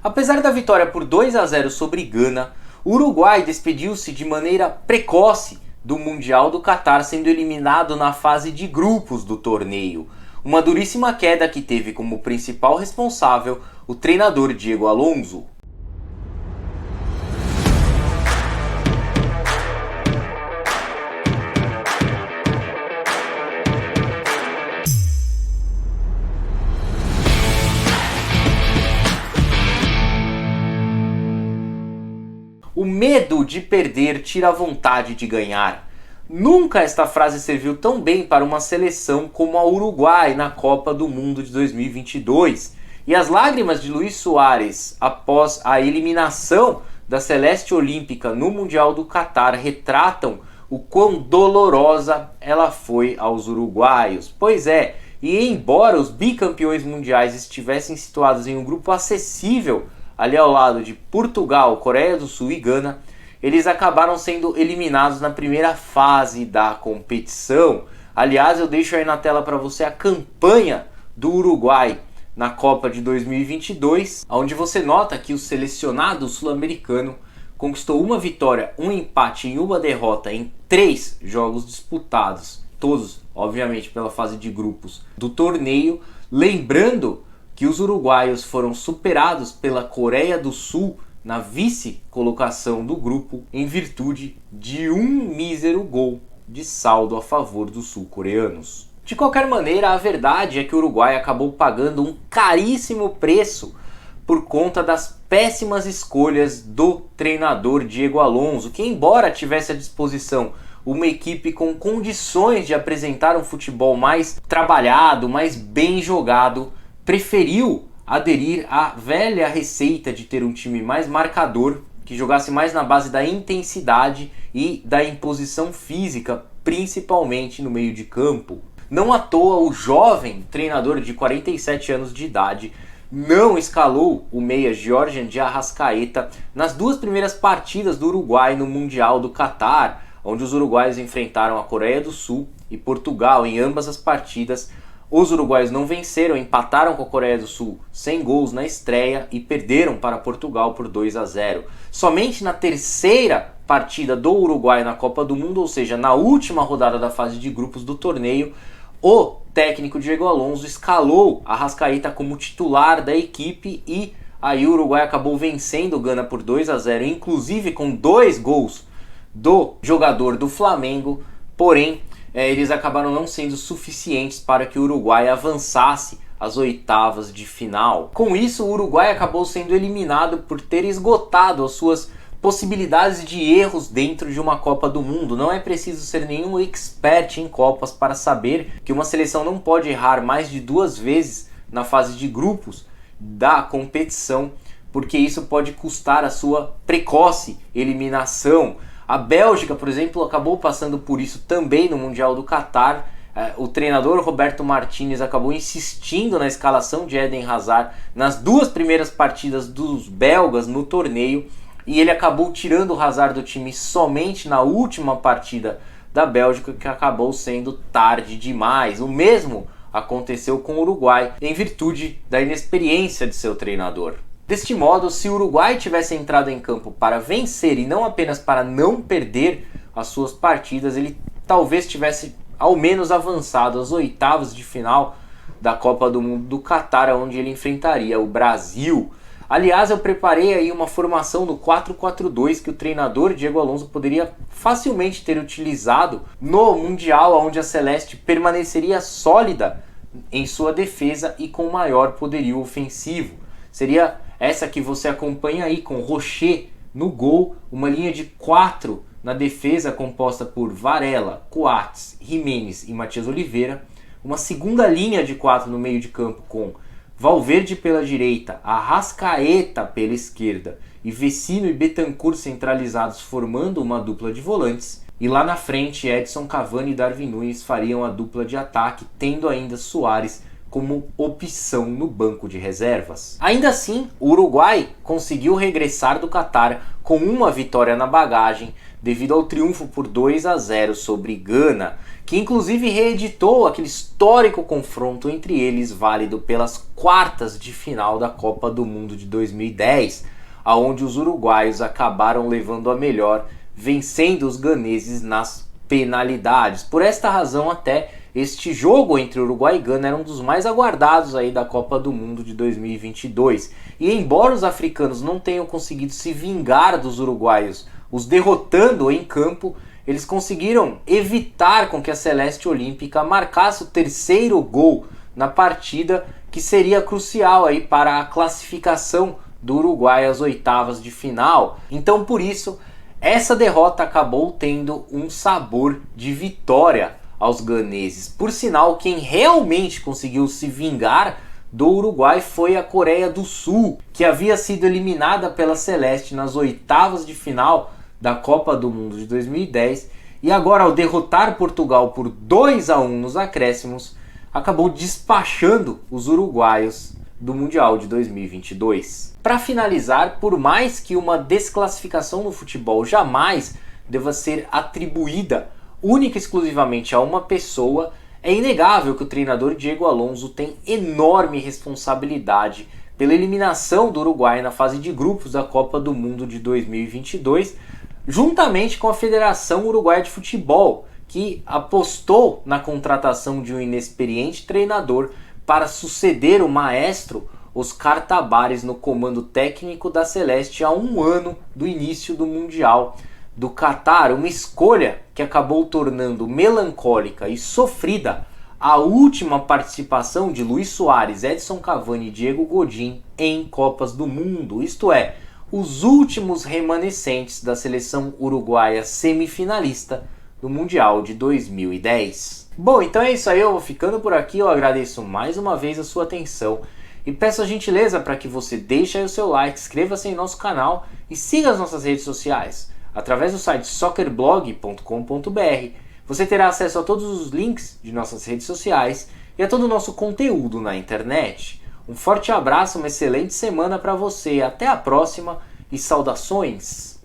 Apesar da vitória por 2-0 sobre Gana, o Uruguai despediu-se de maneira precoce do Mundial do Catar, sendo eliminado na fase de grupos do torneio. Uma duríssima queda que teve como principal responsável o treinador Diego Alonso. O medo de perder tira a vontade de ganhar. Nunca esta frase serviu tão bem para uma seleção como a Uruguai na Copa do Mundo de 2022. E as lágrimas de Luis Suárez após a eliminação da Celeste Olímpica no Mundial do Catar retratam o quão dolorosa ela foi aos uruguaios. Pois é, e embora os bicampeões mundiais estivessem situados em um grupo acessível ali ao lado de Portugal, Coreia do Sul e Gana, eles acabaram sendo eliminados na primeira fase da competição. Aliás, eu deixo aí na tela para você a campanha do Uruguai na Copa de 2022, onde você nota que o selecionado sul-americano conquistou uma vitória, um empate e uma derrota em 3 jogos disputados, todos, obviamente, pela fase de grupos do torneio. Lembrando que os uruguaios foram superados pela Coreia do Sul na vice-colocação do grupo em virtude de um mísero gol de saldo a favor dos sul-coreanos. De qualquer maneira, a verdade é que o Uruguai acabou pagando um caríssimo preço por conta das péssimas escolhas do treinador Diego Alonso, que, embora tivesse à disposição uma equipe com condições de apresentar um futebol mais trabalhado, mais bem jogado, preferiu aderir à velha receita de ter um time mais marcador, que jogasse mais na base da intensidade e da imposição física, principalmente no meio de campo. Não à toa, o jovem treinador de 47 anos de idade não escalou o meia Georgian de Arrascaeta nas 2 primeiras partidas do Uruguai no Mundial do Catar, onde os uruguaios enfrentaram a Coreia do Sul e Portugal. Em ambas as partidas, os uruguaios não venceram, empataram com a Coreia do Sul sem gols na estreia e perderam para Portugal por 2-0. Somente na terceira partida do Uruguai na Copa do Mundo, ou seja, na última rodada da fase de grupos do torneio, o técnico Diego Alonso escalou Arrascaeta como titular da equipe e aí o Uruguai acabou vencendo o Gana por 2-0, inclusive com 2 gols do jogador do Flamengo, porém eles acabaram não sendo suficientes para que o Uruguai avançasse às oitavas de final. Com isso, o Uruguai acabou sendo eliminado por ter esgotado as suas possibilidades de erros dentro de uma Copa do Mundo. Não é preciso ser nenhum expert em Copas para saber que uma seleção não pode errar mais de 2 vezes na fase de grupos da competição, porque isso pode custar a sua precoce eliminação. A Bélgica, por exemplo, acabou passando por isso também no Mundial do Catar. O treinador Roberto Martínez acabou insistindo na escalação de Eden Hazard nas 2 primeiras partidas dos belgas no torneio, e ele acabou tirando o Hazard do time somente na última partida da Bélgica, que acabou sendo tarde demais. O mesmo aconteceu com o Uruguai, em virtude da inexperiência de seu treinador. Deste modo, se o Uruguai tivesse entrado em campo para vencer e não apenas para não perder as suas partidas, ele talvez tivesse ao menos avançado às oitavas de final da Copa do Mundo do Catar, onde ele enfrentaria o Brasil. Aliás, eu preparei aí uma formação no 4-4-2 que o treinador Diego Alonso poderia facilmente ter utilizado no Mundial, onde a Celeste permaneceria sólida em sua defesa e com maior poderio ofensivo. Seria essa que você acompanha aí, com Rocher no gol, uma linha de 4 na defesa composta por Varela, Coates, Jimenez e Matias Oliveira, uma segunda linha de 4 no meio de campo com Valverde pela direita, Arrascaeta pela esquerda e Vecino e Bentancur centralizados, formando uma dupla de volantes, e lá na frente Edson Cavani e Darwin Núñez fariam a dupla de ataque, tendo ainda Suárez como opção no banco de reservas. Ainda assim, o Uruguai conseguiu regressar do Catar com uma vitória na bagagem, devido ao triunfo por 2-0 sobre Gana, que inclusive reeditou aquele histórico confronto entre eles, válido pelas quartas de final da Copa do Mundo de 2010, aonde os uruguaios acabaram levando a melhor, vencendo os ganeses nas penalidades. Por esta razão, até este jogo entre Uruguai e Gana era um dos mais aguardados aí da Copa do Mundo de 2022. E embora os africanos não tenham conseguido se vingar dos uruguaios, os derrotando em campo, eles conseguiram evitar com que a Celeste Olímpica marcasse o terceiro gol na partida, que seria crucial aí para a classificação do Uruguai às oitavas de final. Então, por isso, essa derrota acabou tendo um sabor de vitória aos ganeses. Por sinal, quem realmente conseguiu se vingar do Uruguai foi a Coreia do Sul, que havia sido eliminada pela Celeste nas oitavas de final da Copa do Mundo de 2010 e agora, ao derrotar Portugal por 2-1 nos acréscimos, acabou despachando os uruguaios do Mundial de 2022. Para finalizar, por mais que uma desclassificação no futebol jamais deva ser atribuída única e exclusivamente a uma pessoa, é inegável que o treinador Diego Alonso tem enorme responsabilidade pela eliminação do Uruguai na fase de grupos da Copa do Mundo de 2022, juntamente com a Federação Uruguaia de Futebol, que apostou na contratação de um inexperiente treinador para suceder o maestro Oscar Tabares no comando técnico da Celeste há um ano do início do Mundial do Catar, uma escolha que acabou tornando melancólica e sofrida a última participação de Luis Soares, Edson Cavani e Diego Godin em Copas do Mundo, isto é, os últimos remanescentes da seleção uruguaia semifinalista do Mundial de 2010. Bom, então é isso aí, eu vou ficando por aqui, eu agradeço mais uma vez a sua atenção e peço a gentileza para que você deixe aí o seu like, inscreva-se em nosso canal e siga as nossas redes sociais. Através do site soccerblog.com.br você terá acesso a todos os links de nossas redes sociais e a todo o nosso conteúdo na internet. Um forte abraço, uma excelente semana para você, até a próxima e saudações!